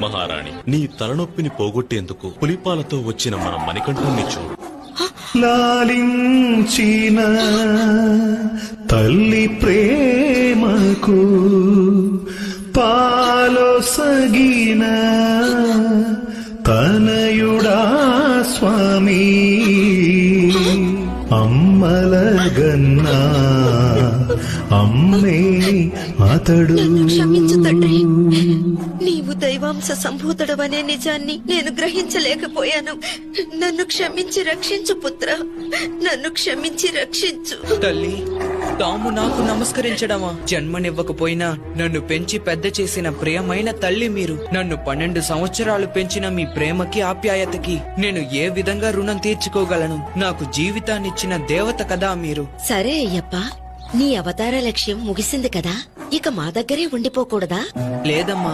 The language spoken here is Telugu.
మహారాణి, నీ తలనొప్పిని పోగొట్టేందుకు పులిపాలతో వచ్చిన మన మణికంఠుణ్ణి చూడు. లాలించిన తల్లి ప్రేమకు పాలొసగిన తనయుడా స్వామి, అమ్మలగన్నా అమ్మే అతడు. క్షమించు తండ్రి, నీవు దైవాంశ సంభూతుడవనే నిజాన్ని నేను గ్రహించలేకపోయాను. నన్ను క్షమించి రక్షించు పుత్ర, నన్ను క్షమించి రక్షించు. తల్లి, తాము నాకు నమస్కరించడమా? జన్మనివ్వకపోయినా నన్ను పెంచి పెద్ద చేసిన ప్రియమైన తల్లి మీరు. నన్ను 12 సంవత్సరాలు పెంచిన మీ ప్రేమకి ఆప్యాయతకి నేను ఏ విధంగా రుణం తీర్చుకోగలను? నాకు జీవితాన్నిచ్చిన దేవత కదా మీరు. సరే అయ్యప్ప, నీ అవతార లక్ష్యం ముగిసింది కదా, ఇక మా దగ్గరే ఉండిపోకూడదా? లేదమ్మా,